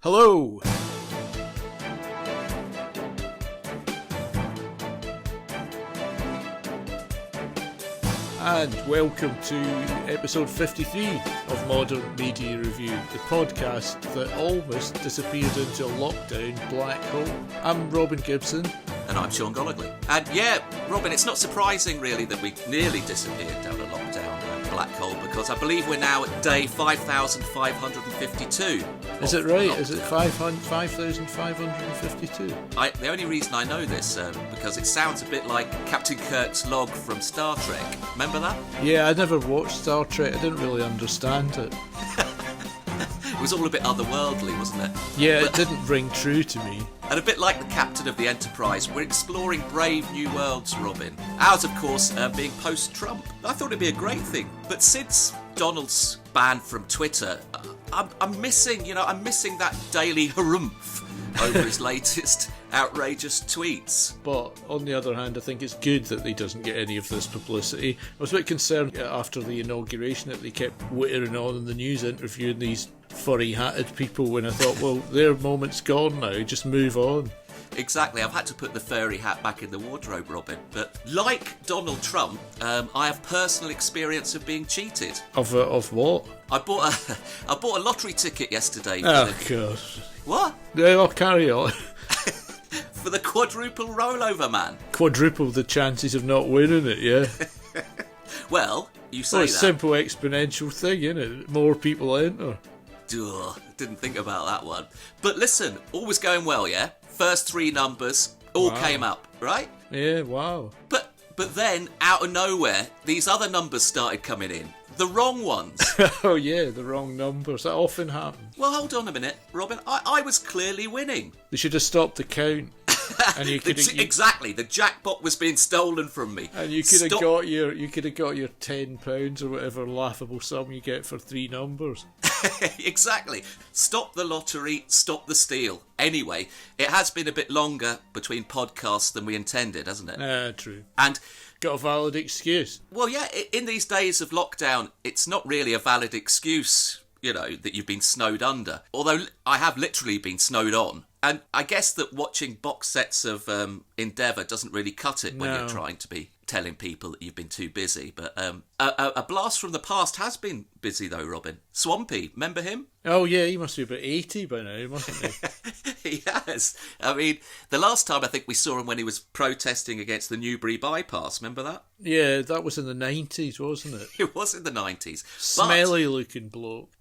Hello! And welcome to episode 53 of Modern Media Review, the podcast that almost disappeared into a lockdown black hole. I'm Robin Gibson. And I'm Sean Gollogly. And yeah, Robin, it's not surprising really that we nearly disappeared down a lockdown black hole, because I believe we're now at day 5,552. Is it right? Lockdown. Is it 5,552? The only reason I know this, because it sounds a bit like Captain Kirk's log from Star Trek. Remember that? Yeah, I never watched Star Trek. I didn't really understand it. It was all a bit otherworldly, wasn't it? Yeah, it didn't ring true to me. And a bit like the captain of the Enterprise, we're exploring brave new worlds, Robin. Ours, of course, being post-Trump. I thought it'd be a great thing. But since Donald's ban from Twitter, I'm missing that daily harumph over his latest outrageous tweets. But on the other hand, I think it's good that he doesn't get any of this publicity. I was a bit concerned after the inauguration that they kept whittering on in the news interviewing these furry-hatted people when I thought, well, their moment's gone now, just move on. Exactly, I've had to put the furry hat back in the wardrobe, Robin. But like Donald Trump, I have personal experience of being cheated. Of what? I bought a lottery ticket yesterday. Oh, God. What? Yeah, I'll carry on. For the quadruple rollover, man. Quadruple the chances of not winning it, yeah? Well, you say that. It's a simple exponential thing, isn't it? More people enter. Ugh, didn't think about that one. But listen, all was going well, yeah? First three numbers all came up, right? Yeah, wow. But then, out of nowhere, these other numbers started coming in. The wrong ones. Oh yeah, the wrong numbers. That often happens. Well, hold on a minute, Robin. I was clearly winning. They should have stopped the count. And exactly, the jackpot was being stolen from me. And you could have got your £10 or whatever laughable sum you get for three numbers. Exactly. Stop the lottery, stop the steal. Anyway, it has been a bit longer between podcasts than we intended, hasn't it? True. And got a valid excuse. Well, yeah, in these days of lockdown, it's not really a valid excuse, that you've been snowed under. Although I have literally been snowed on. And I guess that watching box sets of Endeavour doesn't really cut it when you're trying to be telling people that you've been too busy. But a blast from the past has been busy, though, Robin. Swampy, remember him? Oh, yeah, he must be about 80 by now, mustn't he? He has. I mean, the last time I think we saw him when he was protesting against the Newbury bypass, remember that? Yeah, that was in the 90s, wasn't it? It was in the 90s. Smelly-looking bloke.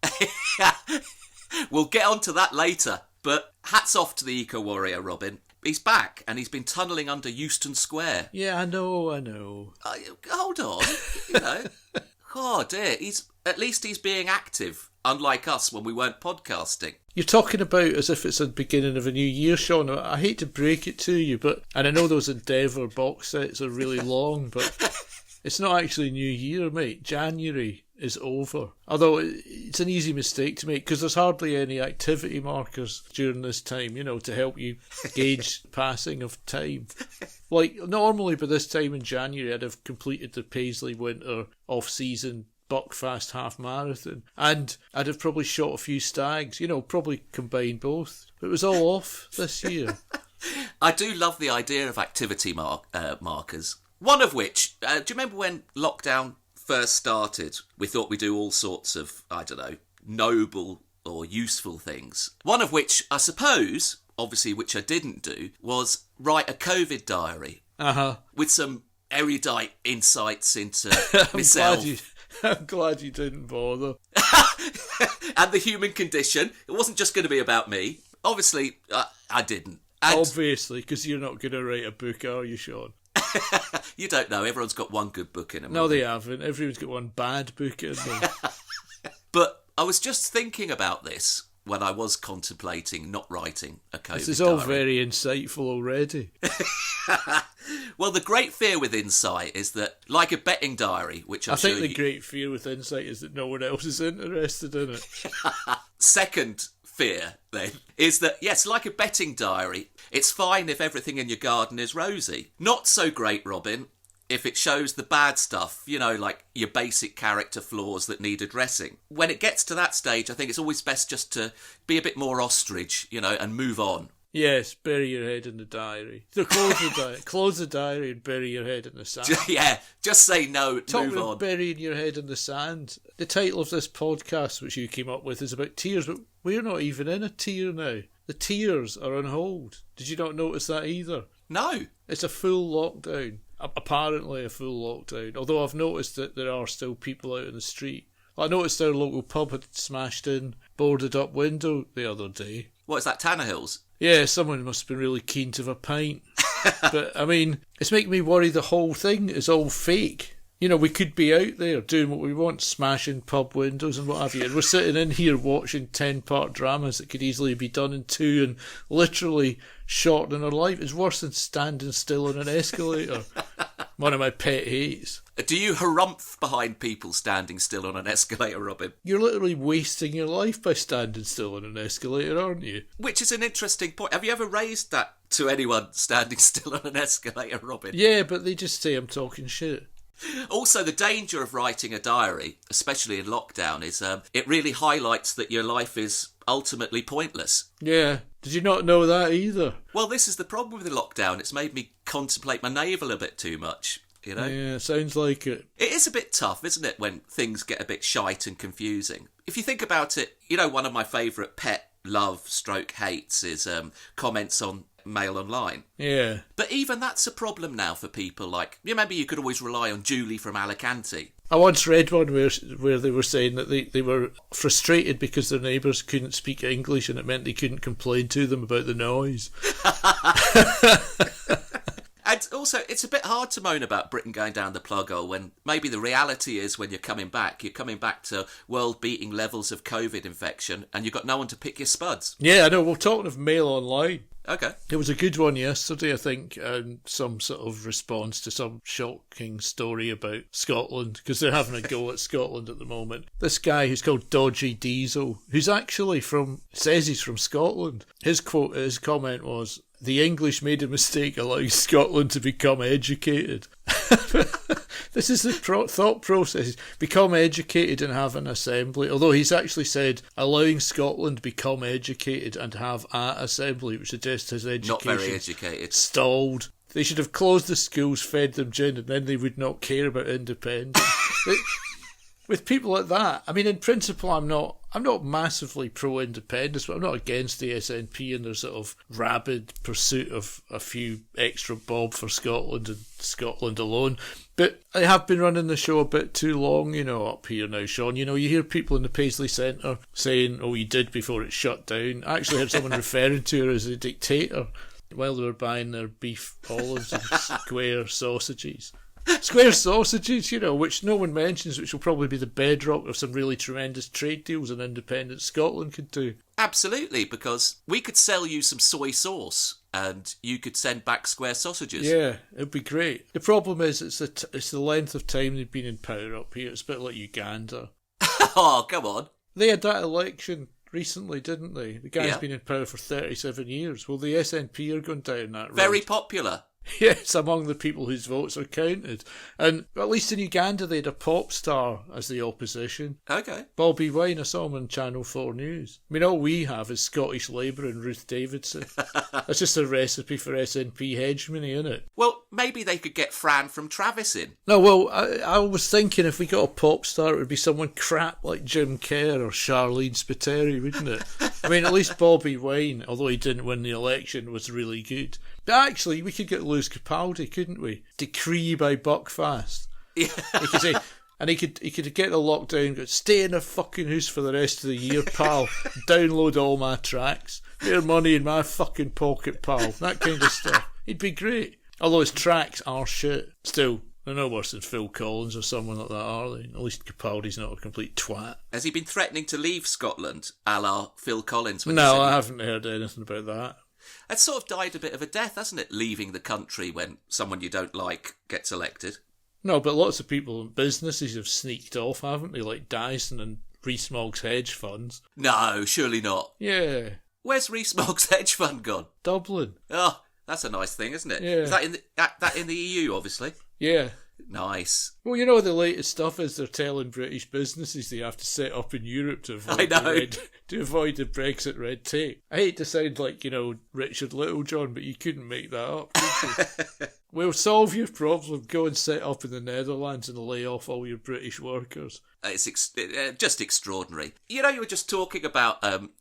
We'll get on to that later. But hats off to the eco-warrior, Robin. He's back, and he's been tunnelling under Euston Square. Yeah, I know. Hold on, Oh, dear. At least he's being active, unlike us when we weren't podcasting. You're talking about as if it's the beginning of a new year, Sean. I hate to break it to you, and I know those Endeavour box sets are really long, but it's not actually New Year, mate. January is over. Although it's an easy mistake to make because there's hardly any activity markers during this time, to help you gauge passing of time. Like, normally by this time in January I'd have completed the Paisley Winter off-season Buckfast half marathon and I'd have probably shot a few stags, probably combined both. But it was all off this year. I do love the idea of activity markers. One of which, do you remember when lockdown first started, we thought we'd do all sorts of, noble or useful things. One of which, I suppose, obviously which I didn't do, was write a COVID diary. Uh-huh. With some erudite insights into myself. I'm glad you didn't bother. And the human condition. It wasn't just going to be about me. Obviously, I didn't. And obviously, because you're not going to write a book, are you, Sean? You don't know. Everyone's got one good book in them. No, they haven't. Everyone's got one bad book in them. But I was just thinking about this when I was contemplating not writing a COVID diary. This is all very insightful already. Well, the great fear with Insight is that, like a betting diary, which I think the great fear with Insight is that no one else is interested in it. Second fear, then, is that, yes, like a betting diary, it's fine if everything in your garden is rosy. Not so great, Robin, if it shows the bad stuff, like your basic character flaws that need addressing. When it gets to that stage, I think it's always best just to be a bit more ostrich, and move on. Yes, bury your head in the diary. So close the diary and bury your head in the sand. Yeah, just say no, Talk move about on. burying your head in the sand. The title of this podcast, which you came up with, is about tears, but we're not even in a tear now. The tears are on hold. Did you not notice that either? No. It's a full lockdown. Apparently a full lockdown. Although I've noticed that there are still people out in the street. I noticed our local pub had smashed in, boarded up window the other day. What is that, Tannehill's? Yeah, someone must have been really keen to have a pint. But, I mean, it's making me worry the whole thing is all fake. We could be out there doing what we want, smashing pub windows and what have you. And we're sitting in here watching 10-part dramas that could easily be done in 2 and literally shortening our life. It's worse than standing still on an escalator. One of my pet hates. Do you harumph behind people standing still on an escalator, Robin? You're literally wasting your life by standing still on an escalator, aren't you? Which is an interesting point. Have you ever raised that to anyone standing still on an escalator, Robin? Yeah, but they just say I'm talking shit. Also, the danger of writing a diary, especially in lockdown, is it really highlights that your life is ultimately pointless. Yeah. Did you not know that either? Well, this is the problem with the lockdown. It's made me contemplate my navel a bit too much, Yeah, sounds like it. It is a bit tough, isn't it, when things get a bit shite and confusing? If you think about it, one of my favourite pet love/hates is comments on Mail Online. Yeah. But even that's a problem now for people like... Remember, you could always rely on Julie from Alicante. I once read one where they were saying that they were frustrated because their neighbours couldn't speak English and it meant they couldn't complain to them about the noise. And also, it's a bit hard to moan about Britain going down the plug hole when maybe the reality is when you're coming back to world-beating levels of COVID infection and you've got no one to pick your spuds. Yeah, I know. We're talking of Mail Online. Okay. There was a good one yesterday, I think, some sort of response to some shocking story about Scotland, because they're having a go at Scotland at the moment. This guy who's called Dodgy Diesel, who's actually says he's from Scotland. His comment was, "The English made a mistake allowing Scotland to become educated." This is the thought process. Become educated and have an assembly. Although he's actually said allowing Scotland become educated and have an assembly, which suggests his education not very educated, stalled. They should have closed the schools, fed them gin, and then they would not care about independence. With people like that, I mean, in principle, I'm not massively pro-independence, but I'm not against the SNP and their sort of rabid pursuit of a few extra bob for Scotland and Scotland alone. But I have been running the show a bit too long, up here now, Sean. You hear people in the Paisley Centre saying, "Oh, you did before it shut down." I actually heard someone referring to her as a dictator while they were buying their beef olives and square sausages. Square sausages, which no one mentions, which will probably be the bedrock of some really tremendous trade deals an independent Scotland could do. Absolutely, because we could sell you some soy sauce and you could send back square sausages. Yeah, it'd be great. The problem is it's the length of time they've been in power up here. It's a bit like Uganda. Oh, come on. They had that election recently, didn't they? The guy's Yeah. been in power for 37 years. Well, the SNP are going down that road. Very popular. Yes, among the people whose votes are counted. And at least in Uganda they had a pop star as the opposition. Okay. Bobby Wine, I saw him on Channel 4 News. I mean, all we have is Scottish Labour and Ruth Davidson. That's just a recipe for SNP hegemony, isn't it? Well, maybe they could get Fran from Travis in. No, well, I was thinking if we got a pop star, it would be someone crap like Jim Kerr or Charlene Spiteri, wouldn't it? I mean, at least Bobby Wine, although he didn't win the election, was really good. But actually, we could get Lewis Capaldi, couldn't we? Decree by Buckfast. Yeah. He could say, and he could get the lockdown, go, stay in the fucking house for the rest of the year, pal. Download all my tracks. Put your money in my fucking pocket, pal. That kind of stuff. He'd be great. Although his tracks are shit. Still, they're no worse than Phil Collins or someone like that, are they? At least Capaldi's not a complete twat. Has he been threatening to leave Scotland, a la Phil Collins? No, I haven't heard anything about that. It's sort of died a bit of a death, hasn't it? Leaving the country when someone you don't like gets elected. No, but lots of people in businesses have sneaked off, haven't they? Like Dyson and Rees-Mogg's hedge funds. No, surely not. Yeah. Where's Rees-Mogg's hedge fund gone? Dublin. Oh, that's a nice thing, isn't it? Yeah. Is that in the EU, obviously? Yeah. Nice. Well, you know, the latest stuff is they're telling British businesses they have to set up in Europe to avoid, to avoid the Brexit red tape. I hate to sound like, Richard Littlejohn, but you couldn't make that up, could you? We'll solve your problem. Go and set up in the Netherlands and lay off all your British workers. It's just extraordinary. You were just talking about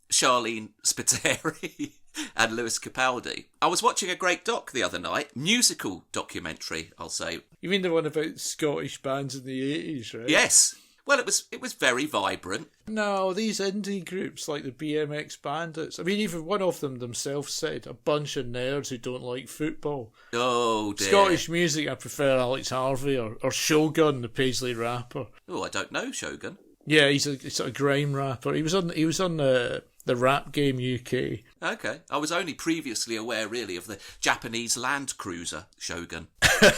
Charlene Spiteri and Lewis Capaldi. I was watching a great doc the other night, musical documentary, I'll say. You mean the one about Scottish bands in the 80s, right? Yes. Well, it was very vibrant. No, these indie groups like the BMX Bandits. I mean, even one of them themselves said, a bunch of nerds who don't like football. Oh, dear. Scottish music, I prefer Alex Harvey or Shogun, the Paisley rapper. Oh, I don't know Shogun. Yeah, he's a sort of grime rapper. He was on the Rap Game UK. Okay. I was only previously aware, really, of the Japanese Land Cruiser Shogun.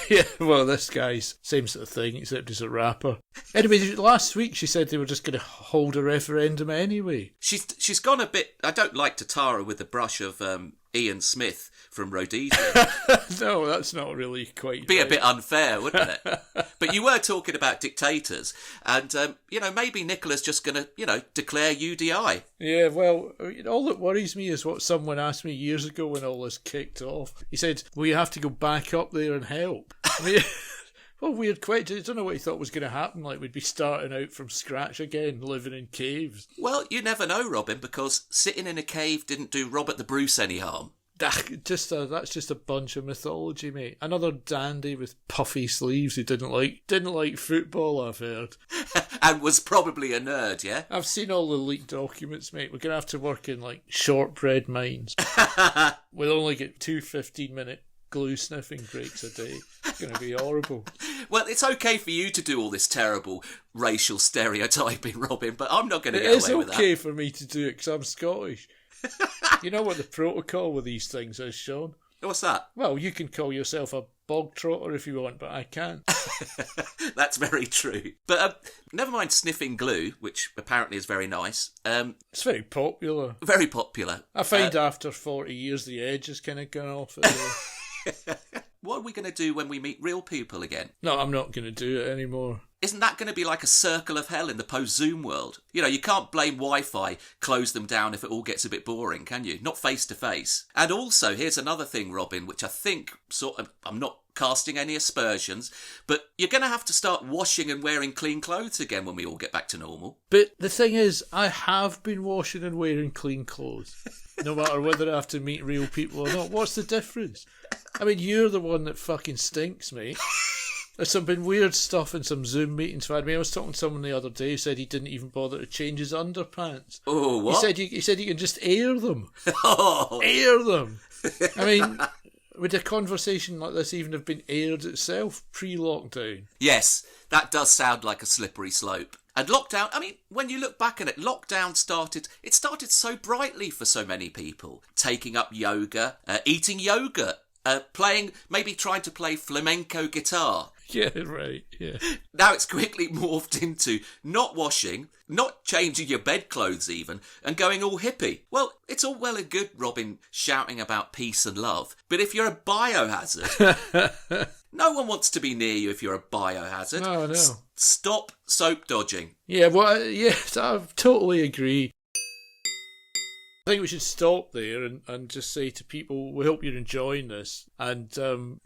Yeah, well, this guy's same sort of thing, except he's a rapper. Anyway, last week she said they were just going to hold a referendum anyway. She's gone a bit... I don't like to tar her with the brush of Ian Smith from Rhodesia. No, that's not really quite Be right. a bit unfair, wouldn't it? But you were talking about dictators, and, maybe Nicola's just going to, declare UDI. Yeah, well, all that worries me is what someone asked me years ago when all this kicked off. He said, well, you have to go back up there and help. I mean, well, weird question. I don't know what he thought was going to happen. Like, we'd be starting out from scratch again, living in caves. Well, you never know, Robin, because sitting in a cave didn't do Robert the Bruce any harm. That's just a bunch of mythology, mate. Another dandy with puffy sleeves who didn't like football, I've heard. And was probably a nerd, yeah? I've seen all the leaked documents, mate. We're going to have to work in, shortbread mines. We'll only get 2 15-minute glue sniffing breaks a day. It's going to be horrible. Well, it's okay for you to do all this terrible racial stereotyping, Robin, but I'm not going to get away with that. It is okay for me to do it because I'm Scottish. You know what the protocol with these things is, Sean? What's that? Well, you can call yourself a bog trotter if you want, but I can't. That's very true. But never mind sniffing glue, which apparently is very nice. It's very popular. Very popular. I find after 40 years the edge is kind of gone off it. What are we going to do when we meet real people again? No, I'm not going to do it anymore. Isn't that going to be like a circle of hell in the post-Zoom world? You can't blame Wi-Fi, close them down if it all gets a bit boring, can you? Not face-to-face. And also, here's another thing, Robin, which I think I'm not casting any aspersions, but you're going to have to start washing and wearing clean clothes again when we all get back to normal. But the thing is, I have been washing and wearing clean clothes, no matter whether I have to meet real people or not. What's the difference? I mean, you're the one that fucking stinks, mate. There's some been weird stuff in some Zoom meetings. I was talking to someone the other day who said he didn't even bother to change his underpants. Oh, what? He said you can just air them. Oh. Air them. I mean, would a conversation like this even have been aired itself pre-lockdown? Yes, that does sound like a slippery slope. And lockdown, I mean, when you look back at it, lockdown started so brightly for so many people. Taking up yoga, eating yogurt, maybe trying to play flamenco guitar. Yeah, right, yeah. Now it's quickly morphed into not washing, not changing your bedclothes even, and going all hippie. Well, it's all well and good, Robin, shouting about peace and love, but if you're a biohazard, no one wants to be near you if you're a biohazard. No. Stop soap dodging. Yeah, well, yes, I totally agree. I think we should stop there and just say to people, we hope you're enjoying this. And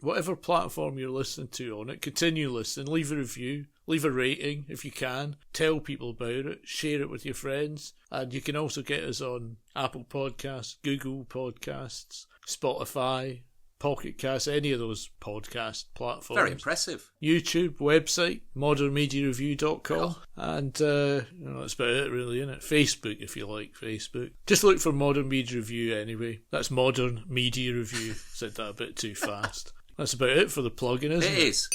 whatever platform you're listening to on it, continue listening. Leave a review. Leave a rating if you can. Tell people about it. Share it with your friends. And you can also get us on Apple Podcasts, Google Podcasts, Spotify, Pocket Cast, any of those podcast platforms. Very impressive. YouTube, website, modernmediareview.com. And that's about it really, isn't it? Facebook, if you like Facebook. Just look for Modern Media Review anyway. That's Modern Media Review. Said that a bit too fast. That's about it for the plug-in, isn't it? It is.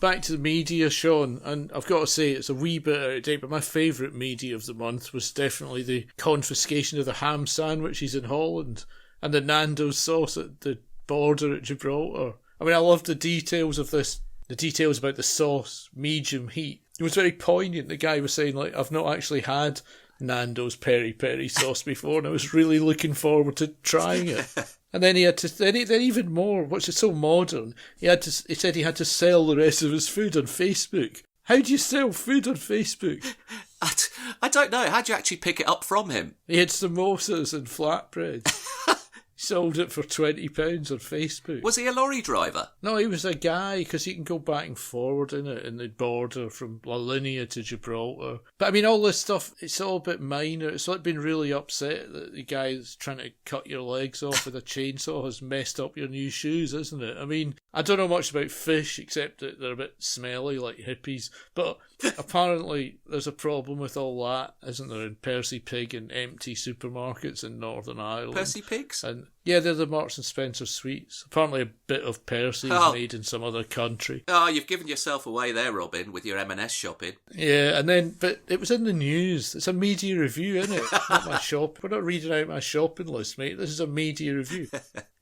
Back to the media, Sean, and I've got to say it's a wee bit out of date, but my favourite media of the month was definitely the confiscation of the ham sandwiches in Holland and the Nando's sauce at the border at Gibraltar. I mean, I love the details of this, the details about the sauce, medium heat. It was very poignant. The guy was saying, I've not actually had Nando's peri peri sauce before, and I was really looking forward to trying it. And then he had to, then even more, which is so modern, he said he had to sell the rest of his food on Facebook. How do you sell food on Facebook? I don't know. How do you actually pick it up from him? He had samosas and flatbread. Sold it for £20 on Facebook. Was he a lorry driver? No, he was a guy, because you can go back and forward in it, in the border from La Linea to Gibraltar. But I mean, all this stuff, it's all a bit minor. It's like being really upset that the guy that's trying to cut your legs off with a chainsaw has messed up your new shoes, isn't it? I mean, I don't know much about fish, except that they're a bit smelly, like hippies. But apparently there's a problem with all that, isn't there, in Percy Pig and empty supermarkets in Northern Ireland. Percy Pigs? And yeah, they're the Marks and Spencer sweets. Apparently a bit of Percy is made in some other country. Oh, you've given yourself away there, Robin, with your M&S shopping. Yeah, and then, but it was in the news. It's a media review, isn't it? Not my shop. We're not reading out my shopping list, mate. This is a media review.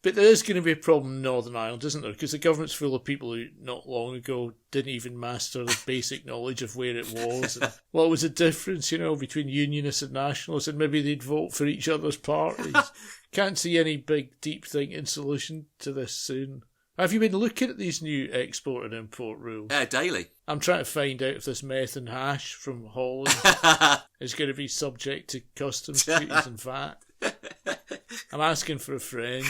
But there is going to be a problem in Northern Ireland, isn't there? Because the government's full of people who, not long ago, didn't even master the basic knowledge of where it was. And what was the difference, between unionists and nationalists, and maybe they'd vote for each other's parties. Can't see any big, deep thinking solution to this soon. Have you been looking at these new export and import rules? Daily. I'm trying to find out if this meth and hash from Holland is going to be subject to customs duties and VAT. I'm asking for a friend.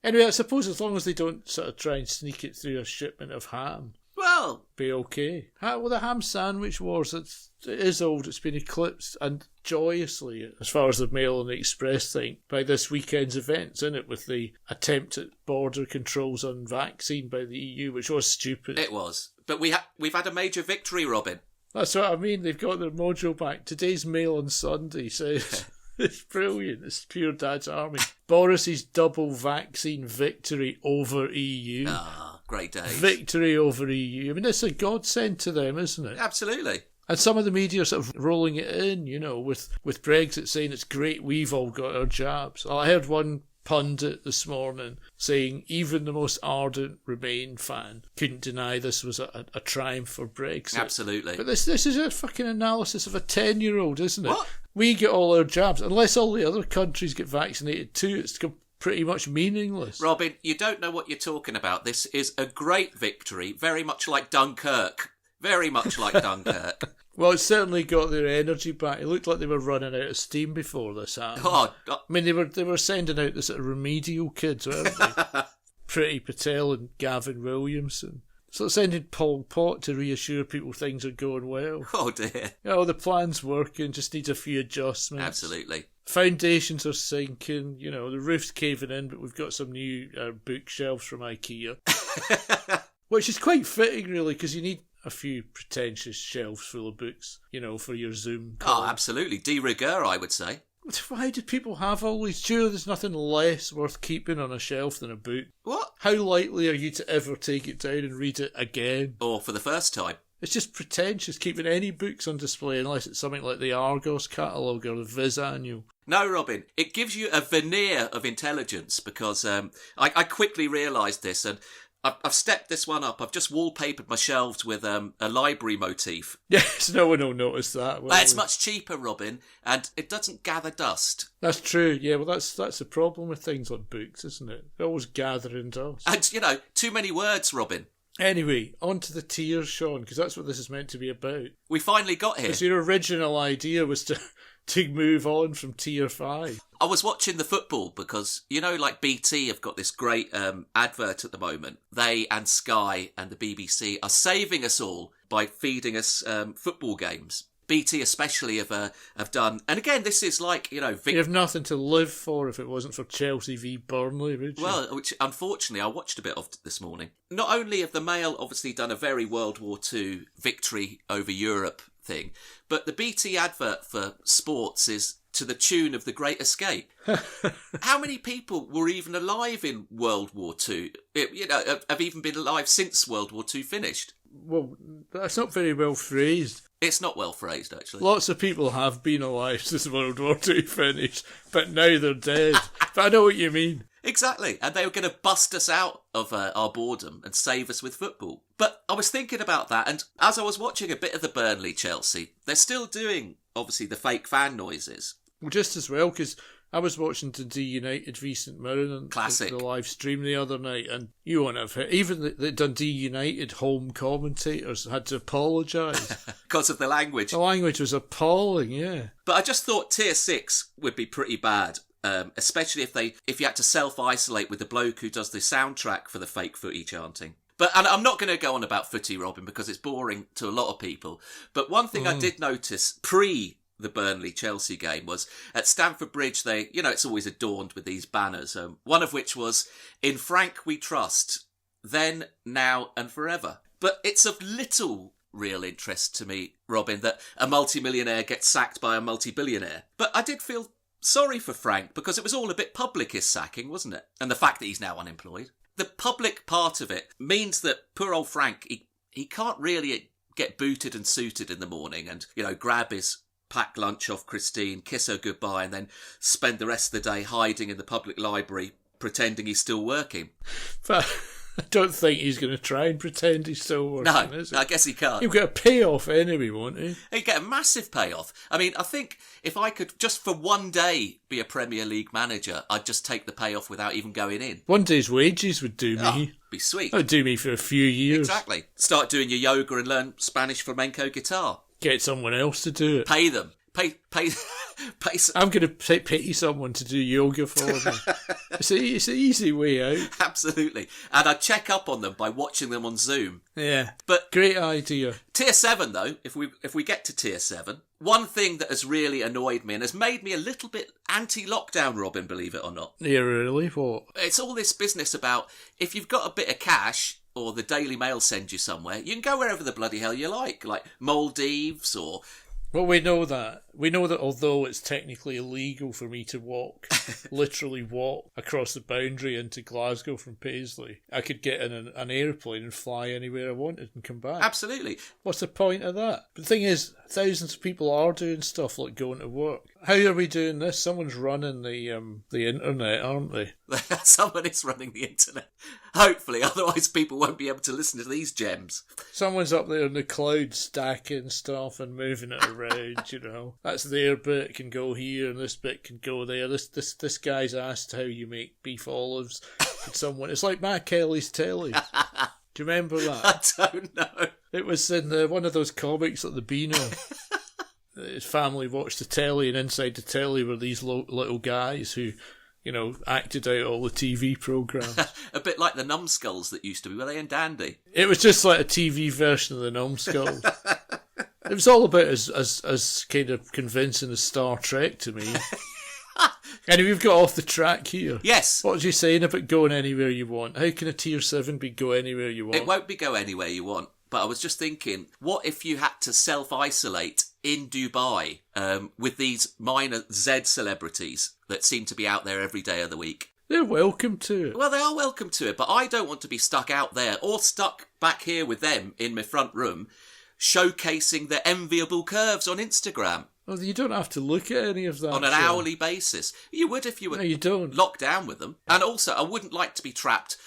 Anyway, I suppose as long as they don't sort of try and sneak it through a shipment of ham, well, be okay. Well, the ham sandwich wars, it is old. It's been eclipsed, and joyously, as far as the Mail and the Express think, by this weekend's events, isn't it, with the attempt at border controls on vaccine by the EU, which was stupid. It was. But we've had a major victory, Robin. That's what I mean. They've got their mojo back. Today's Mail on Sunday says... It's brilliant. It's pure dad's army. Boris's double vaccine victory over EU. Ah, great day. Victory over EU. I mean, it's a godsend to them, isn't it? Absolutely. And some of the media are sort of rolling it in, with Brexit saying it's great we've all got our jabs. I heard one pundit this morning saying even the most ardent Remain fan couldn't deny this was a triumph for Brexit. Absolutely. But this is a fucking analysis of a 10-year-old, isn't it? What? We get all our jabs. Unless all the other countries get vaccinated too, it's pretty much meaningless. Robin, you don't know what you're talking about. This is a great victory, very much like Dunkirk. Very much like Dunkirk. Well, it's certainly got their energy back. It looked like they were running out of steam before this happened. God. I mean, they were sending out the sort of remedial kids, weren't they? Pretty Patel and Gavin Williamson. So sending Pol Pot to reassure people things are going well. Oh dear. The plan's working, just needs a few adjustments. Absolutely. Foundations are sinking, the roof's caving in, but we've got some new bookshelves from IKEA. Which is quite fitting, really, because you need a few pretentious shelves full of books, for your Zoom call. Oh, absolutely. De rigueur, I would say. Why do people have all these? Sure, there's nothing less worth keeping on a shelf than a book. What? How likely are you to ever take it down and read it again? Or for the first time. It's just pretentious keeping any books on display unless it's something like the Argos catalogue or the Viz Annual. No, Robin, it gives you a veneer of intelligence because I quickly realised this and I've stepped this one up. I've just wallpapered my shelves with a library motif. Yes, no one will notice that. It's much cheaper, Robin, and it doesn't gather dust. That's true, yeah. Well, that's the problem with things like books, isn't it? They're always gathering dust. And, too many words, Robin. Anyway, on to the tiers, Sean, because that's what this is meant to be about. We finally got here. Because your original idea was to move on from tier 5. I was watching the football because, like BT have got this great advert at the moment. They and Sky and the BBC are saving us all by feeding us football games. BT especially have done, and again, this is like, You'd have nothing to live for if it wasn't for Chelsea v Burnley, would you? Well, which unfortunately I watched a bit of this morning. Not only have the Mail obviously done a very World War II victory over Europe thing, but the BT advert for sports is to the tune of The Great Escape. How many people were even alive in World War II? Have even been alive since World War II finished? Well, that's not very well phrased. It's not well phrased, actually. Lots of people have been alive since World War II finished, but now they're dead. But I know what you mean. Exactly. And they were going to bust us out of our boredom and save us with football. But I was thinking about that, and as I was watching a bit of the Burnley-Chelsea, they're still doing obviously the fake fan noises. Well, just as well, because I was watching Dundee United v St Mirren on Classic. the live stream the other night, and you won't have heard, even the Dundee United home commentators had to apologise. Because of the language. The language was appalling, yeah. But I just thought Tier 6 would be pretty bad. Especially if you had to self-isolate with the bloke who does the soundtrack for the fake footy chanting. And I'm not going to go on about footy, Robin, because it's boring to a lot of people. But one thing I did notice the Burnley-Chelsea game was at Stamford Bridge, it's always adorned with these banners, one of which was, "In Frank we trust, then, now and forever." But it's of little real interest to me, Robin, that a multimillionaire gets sacked by a multi-billionaire. But I did feel sorry for Frank, because it was all a bit public, his sacking, wasn't it? And the fact that he's now unemployed. The public part of it means that poor old Frank, he can't really get booted and suited in the morning and, grab his packed lunch off Christine, kiss her goodbye, and then spend the rest of the day hiding in the public library, pretending he's still working. But I don't think he's going to try and pretend he's still working, is he? I guess he can't. He'll get a payoff anyway, won't he? He'd get a massive payoff. I mean, I think if I could just for one day be a Premier League manager, I'd just take the payoff without even going in. One day's wages would do me. Oh, be sweet. That would do me for a few years. Exactly. Start doing your yoga and learn Spanish flamenco guitar. Get someone else to do it. Pay them. Pay. I'm going to pay someone to do yoga for me. It's an easy way out. Absolutely. And I check up on them by watching them on Zoom. Yeah. But great idea. Tier 7, though, if we get to Tier 7, one thing that has really annoyed me and has made me a little bit anti-lockdown, Robin, believe it or not. Yeah, really? What? It's all this business about if you've got a bit of cash, or the Daily Mail sends you somewhere, you can go wherever the bloody hell you like Maldives or... Well, we know that. We know that although it's technically illegal for me to literally walk across the boundary into Glasgow from Paisley, I could get in an airplane and fly anywhere I wanted and come back. Absolutely. What's the point of that? But the thing is, thousands of people are doing stuff like going to work. How are we doing this? Someone's running the internet, aren't they? Someone is running the internet. Hopefully, otherwise people won't be able to listen to these gems. Someone's up there in the cloud stacking stuff and moving it around, That's their bit can go here and this bit can go there. This guy's asked how you make beef olives. It's like Matt Kelly's telly. Do you remember that? I don't know. It was in one of those comics at the Beano. His family watched the telly, and inside the telly were these little guys who, acted out all the TV programmes. A bit like the numbskulls that used to be, were they in Dandy? It was just like a TV version of the numbskulls. It was all about as kind of convincing as Star Trek to me. And we've got off the track here. Yes. What was you saying about going anywhere you want? How can a Tier 7 be go anywhere you want? It won't be go anywhere you want. But I was just thinking, what if you had to self-isolate in Dubai with these minor Z celebrities that seem to be out there every day of the week? They're welcome to it. Well, they are welcome to it, but I don't want to be stuck out there or stuck back here with them in my front room showcasing their enviable curves on Instagram. Well, you don't have to look at any of that. On an hourly basis. You would if you were locked down with them. And also, I wouldn't like to be trapped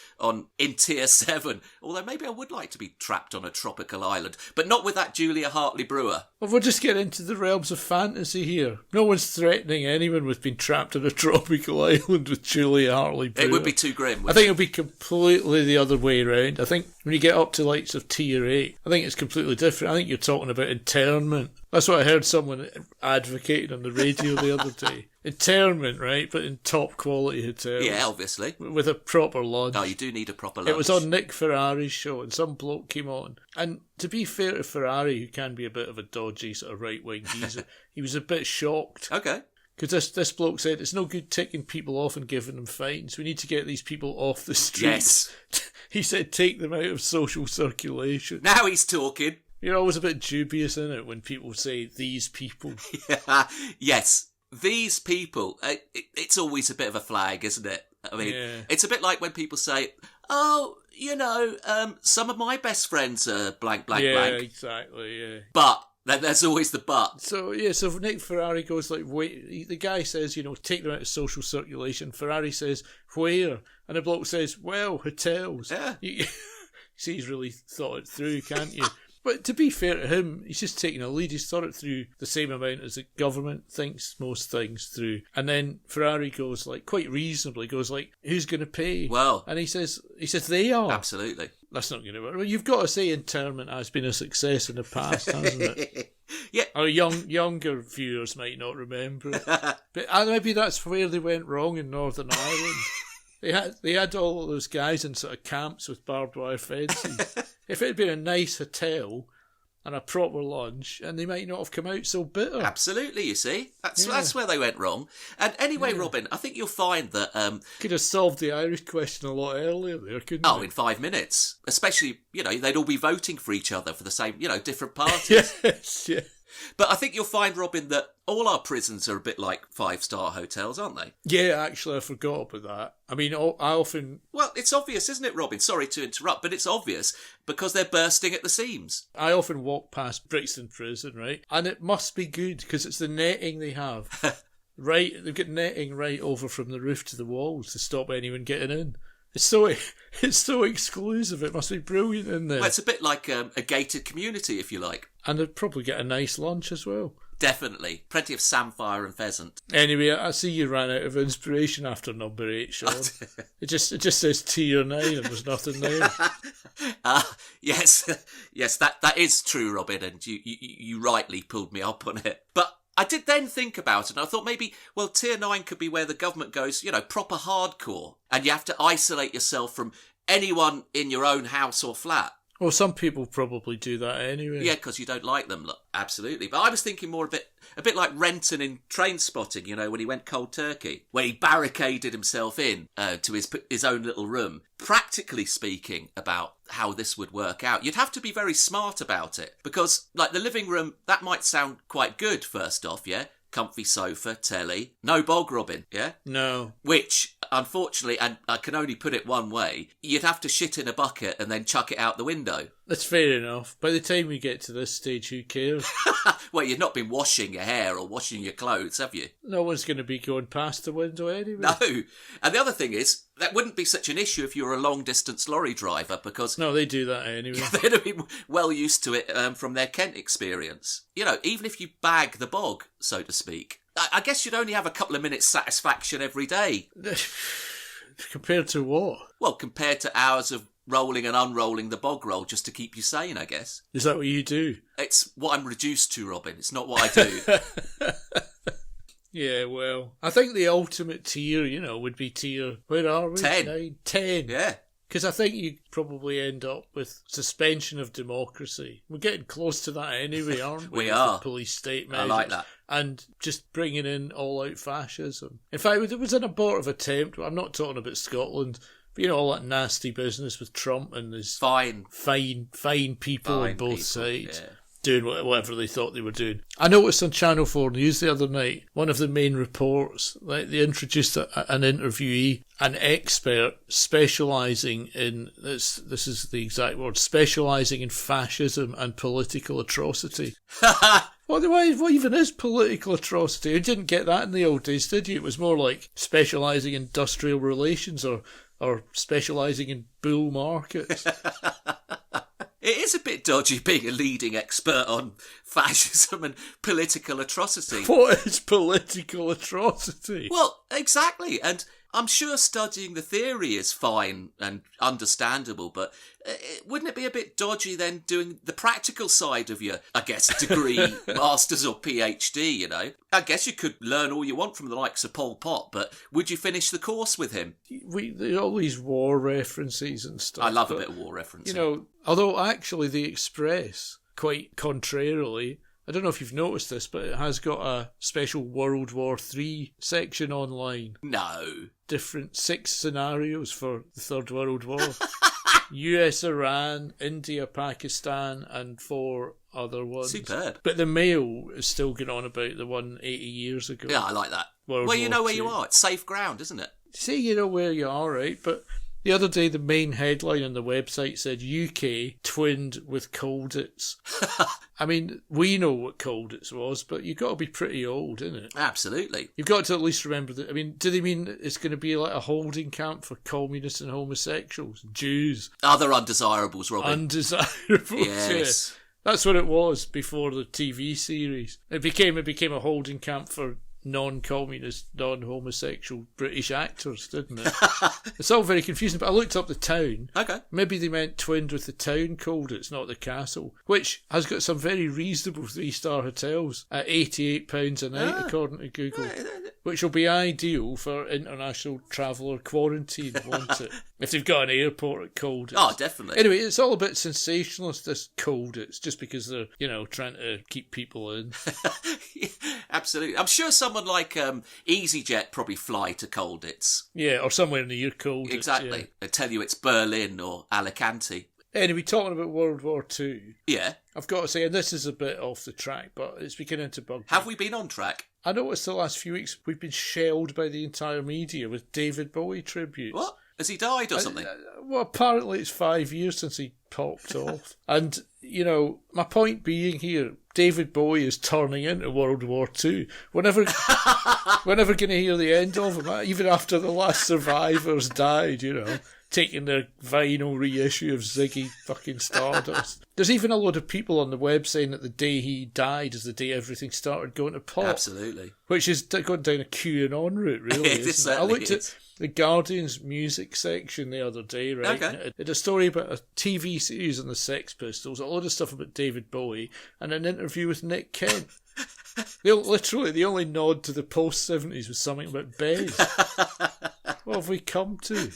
in Tier 7. Although maybe I would like to be trapped on a tropical island. But not with that Julia Hartley-Brewer. Well, we'll just get into the realms of fantasy here. No one's threatening anyone with being trapped on a tropical island with Julia Hartley-Brewer. It would be too grim. I think it would be completely the other way around. I think when you get up to likes of Tier 8, I think it's completely different. I think you're talking about internment. That's what I heard someone advocating on the radio the other day. Internment, right? But in top quality hotels. Yeah, obviously. With a proper lunch. No, you do need a proper lunch. It was on Nick Ferrari's show and some bloke came on. And to be fair to Ferrari, who can be a bit of a dodgy sort of right-wing geezer, he was a bit shocked. Okay. Because this bloke said, it's no good ticking people off and giving them fines. We need to get these people off the streets. Yes. He said, take them out of social circulation. Now he's talking. You're always a bit dubious, in it, when people say, these people. Yeah. Yes. These people. It's always a bit of a flag, isn't it? I mean, It's a bit like when people say, oh, some of my best friends are blank, blank, blank. Yeah, exactly, yeah. But... then there's always the but. So Nick Ferrari goes like, wait, the guy says, take them out of social circulation. Ferrari says, where? And the bloke says, well, hotels. Yeah. You see, he's really thought it through, can't you? But to be fair to him, he's just taking a lead. He's thought it through the same amount as the government thinks most things through. And then Ferrari goes, like, quite reasonably, goes like, who's going to pay? Well, and he says they are. Absolutely. That's not going to work. Well, you've got to say Internment has been a success in the past, hasn't it? Yeah. Or younger viewers might not remember it. But maybe that's where they went wrong in Northern Ireland. They had all of those guys in sort of camps with barbed wire fences. If it had been a nice hotel and a proper lunch, and they might not have come out so bitter. Absolutely, you see. That's where they went wrong. And anyway, Robin, I think you'll find that... could have solved the Irish question a lot earlier there, couldn't they? Oh, in 5 minutes. Especially, they'd all be voting for each other for the same, different parties. Yes, yeah. But I think you'll find, Robin, that all our prisons are a bit like 5-star hotels, aren't they? Yeah, actually, I forgot about that. I mean, I often... Well, it's obvious, isn't it, Robin? Sorry to interrupt, but it's obvious because they're bursting at the seams. I often walk past Brixton Prison, right? And it must be good because it's the netting they have. Right, they've got netting right over from the roof to the walls to stop anyone getting in. It's so exclusive. It must be brilliant in there. Well, it's a bit like a gated community, if you like. And they'd probably get a nice lunch as well. Definitely. Plenty of samphire and pheasant. Anyway, I see you ran out of inspiration after number 8, Sean. It just says tier 9 and there's nothing there. Yes, that is true, Robin, and you rightly pulled me up on it. But I did then think about it, and I thought maybe, well, tier 9 could be where the government goes, proper hardcore, and you have to isolate yourself from anyone in your own house or flat. Well, some people probably do that anyway. Yeah, because you don't like them. Look, absolutely. But I was thinking more a bit like Renton in Trainspotting, when he went cold turkey, when he barricaded himself in to his own little room. Practically speaking about how this would work out, you'd have to be very smart about it. Because, like, the living room, that might sound quite good, first off, yeah? Comfy sofa, telly, no bog robbing, yeah? No. Which, unfortunately, and I can only put it one way, you'd have to shit in a bucket and then chuck it out the window. That's fair enough. By the time we get to this stage, who cares? Well, you've not been washing your hair or washing your clothes, have you? No one's going to be going past the window anyway. No. And the other thing is, that wouldn't be such an issue if you were a long-distance lorry driver, because... No, they do that anyway. They'd have been well used to it from their Kent experience. Even if you bag the bog, so to speak, I guess you'd only have a couple of minutes satisfaction every day. Compared to what? Well, compared to hours of rolling and unrolling the bog roll just to keep you sane, I guess. Is that what you do? It's what I'm reduced to, Robin. It's not what I do. Yeah, well, I think the ultimate tier, would be tier... Where are we? 10. 9, 10. Yeah. Because I think you probably end up with suspension of democracy. We're getting close to that anyway, aren't we? We are. Police state measures. I like that. And just bringing in all-out fascism. In fact, there was an abortive attempt. I'm not talking about Scotland. But, all that nasty business with Trump and his fine people on both sides. Yeah. Doing whatever they thought they were doing. I noticed on Channel 4 News the other night, one of the main reports, like they introduced an interviewee, an expert specialising in, this is the exact word, specialising in fascism and political atrocity. What even is political atrocity? You didn't get that in the old days, did you? It was more like specialising in industrial relations or specialising in bull markets. It is a bit dodgy being a leading expert on fascism and political atrocity. What is political atrocity? Well, exactly. And I'm sure studying the theory is fine and understandable, but wouldn't it be a bit dodgy then doing the practical side of your, I guess, degree, master's or PhD, I guess you could learn all you want from the likes of Pol Pot, but would you finish the course with him? There are all these war references and stuff. I love a bit of war referencing. Although actually the Express, quite contrarily, I don't know if you've noticed this, but it has got a special World War III section online. No. Different 6 scenarios for the Third World War. US, Iran, India, Pakistan, and 4 other ones. Superb. But the Mail is still going on about the one 80 years ago. Yeah, I like that. Well, you know where you are. It's safe ground, isn't it? See, you know where you are, right? But the other day, the main headline on the website said UK twinned with Colditz. I mean, we know what Colditz was, but you've got to be pretty old, isn't it? Absolutely. You've got to at least remember that. I mean, do they mean it's going to be like a holding camp for communists and homosexuals, Jews? Other undesirables, Robin. Undesirables, yes. Yeah. That's what it was before the TV series. It became a holding camp for non-communist, non-homosexual British actors, didn't it? It's all very confusing, but I looked up the town. Okay. Maybe they meant twinned with the town called It's Not the Castle, which has got some very reasonable 3-star hotels at £88 a night, according to Google, which will be ideal for international traveller quarantine, won't it? If they've got an airport at Colditz. Oh, definitely. Anyway, it's all a bit sensationalist, this Colditz, just because they're, trying to keep people in. Absolutely. I'm sure someone like EasyJet probably fly to Colditz. Yeah, or somewhere near Colditz. Exactly. Yeah. They tell you it's Berlin or Alicante. Anyway, talking about World War II. Yeah. I've got to say, and this is a bit off the track, but it's beginning to bug me. Have we been on track? I noticed the last few weeks we've been shelled by the entire media with David Bowie tributes. What? Has he died or something? Well, apparently it's 5 years since he popped off. And, my point being here, David Bowie is turning into World War II. We're never going to hear the end of him, even after the last survivors died, taking their vinyl reissue of Ziggy fucking Stardust. There's even a lot of people on the web saying that the day he died is the day everything started going to pop. Absolutely. Which is going down a QAnon route, really. It certainly I looked is. at the Guardian's music section the other day, right? Okay. It had a story about a TV series on the Sex Pistols, a lot of stuff about David Bowie, and an interview with Nick Kent. Literally, the only nod to the post-70s was something about Bez. What have we come to?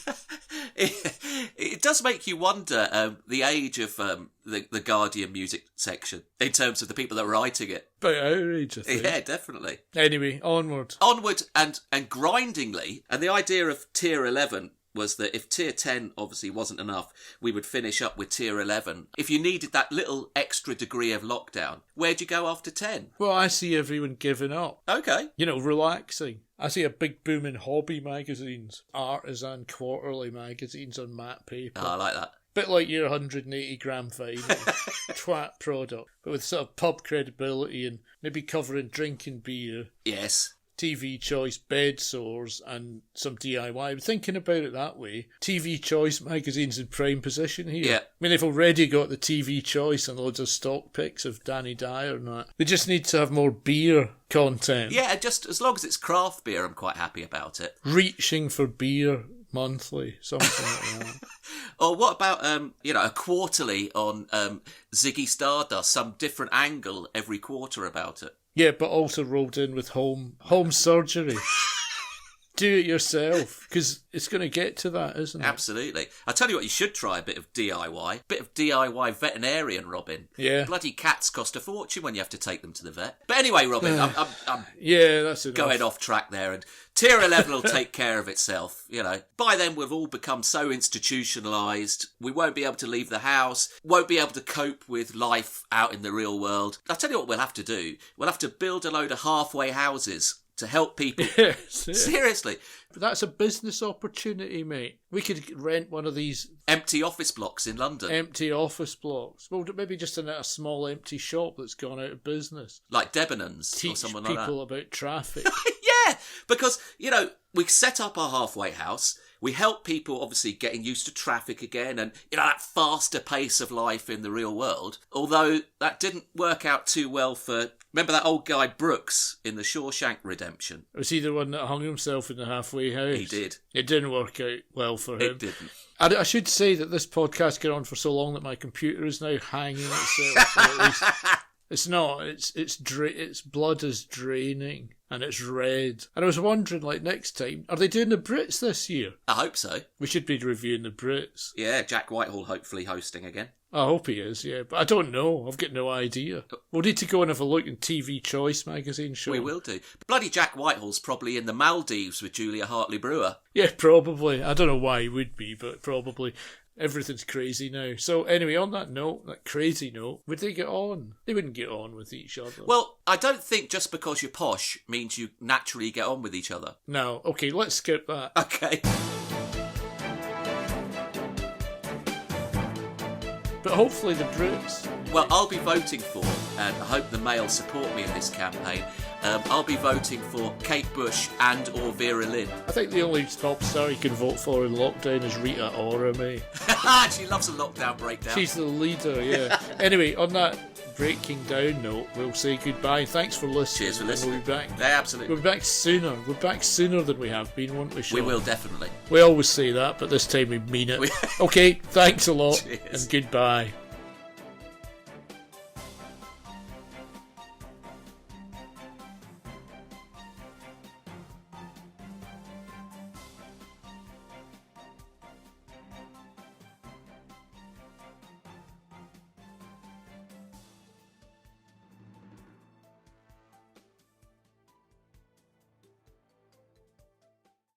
It does make you wonder the age of the Guardian music section in terms of the people that were writing it. About our age, I think. Yeah, definitely. Anyway, onward. Onward and grindingly. And the idea of Tier 11 was that if Tier 10 obviously wasn't enough, we would finish up with Tier 11. If you needed that little extra degree of lockdown, where'd you go after 10? Well, I see everyone giving up. Okay. Relaxing. I see a big boom in hobby magazines, artisan quarterly magazines on matte paper. Oh, I like that. Bit like your 180 gram vinyl, twat product, but with sort of pub credibility and maybe covering drinking beer. Yes. TV Choice bed sores and some DIY. I'm thinking about it that way. TV Choice magazine's in prime position here. Yeah. I mean, they've already got the TV Choice and loads of stock pics of Danny Dyer and that. They just need to have more beer content. Yeah, just as long as it's craft beer, I'm quite happy about it. Reaching for beer monthly, something like that. Or what about, a quarterly on Ziggy Stardust, some different angle every quarter about it? Yeah, but also rolled in with home surgery. Do it yourself, because it's going to get to that, isn't it? Absolutely. I tell you what, you should try a bit of DIY. Bit of DIY veterinarian, Robin. Yeah. Bloody cats cost a fortune when you have to take them to the vet. But anyway, Robin, I'm yeah, that's enough. Going off track there, and Tier 11 will take care of itself, By then we've all become so institutionalised, we won't be able to leave the house, won't be able to cope with life out in the real world. I'll tell you what we'll have to do. We'll have to build a load of halfway houses to help people. Yes, yeah. Seriously. But that's a business opportunity, mate. We could rent one of these empty office blocks in London. Empty office blocks. Well, maybe just a small empty shop that's gone out of business. Like Debenhams Teach or someone like that. people about traffic. Yeah, because, we set up our halfway house. We help people, obviously, getting used to traffic again and, that faster pace of life in the real world. Although that didn't work out too well for... Remember that old guy Brooks in the Shawshank Redemption? Was he the one that hung himself in the halfway house? He did. It didn't work out well for him. It didn't. I should say that this podcast got on for so long that my computer is now hanging itself. Or at least it's not. Its blood is draining and it's red. And I was wondering, next time, are they doing the Brits this year? I hope so. We should be reviewing the Brits. Yeah, Jack Whitehall hopefully hosting again. I hope he is, yeah. But I don't know. I've got no idea. We'll need to go and have a look in TV Choice magazine show. We will do. Bloody Jack Whitehall's probably in the Maldives with Julia Hartley-Brewer. Yeah, probably. I don't know why he would be, but probably. Everything's crazy now. So anyway, on that note, that crazy note, would they get on? They wouldn't get on with each other. Well, I don't think just because you're posh means you naturally get on with each other. No. Okay, let's skip that. Okay. But hopefully the Brits... Well, I'll be voting for, and I hope the Mail support me in this campaign, I'll be voting for Kate Bush and or Vera Lynn. I think the only pop star you can vote for in lockdown is Rita Ora, mate. She loves a lockdown breakdown. She's the leader, yeah. Anyway, on that breaking down note, we'll say goodbye. Thanks for listening. Cheers for listening. We'll be back. Yeah, absolutely. We'll be back sooner. We're back sooner than we have been, won't we, Sean? We will, definitely. We always say that, but this time we mean it. Okay, thanks a lot, Cheers. and goodbye.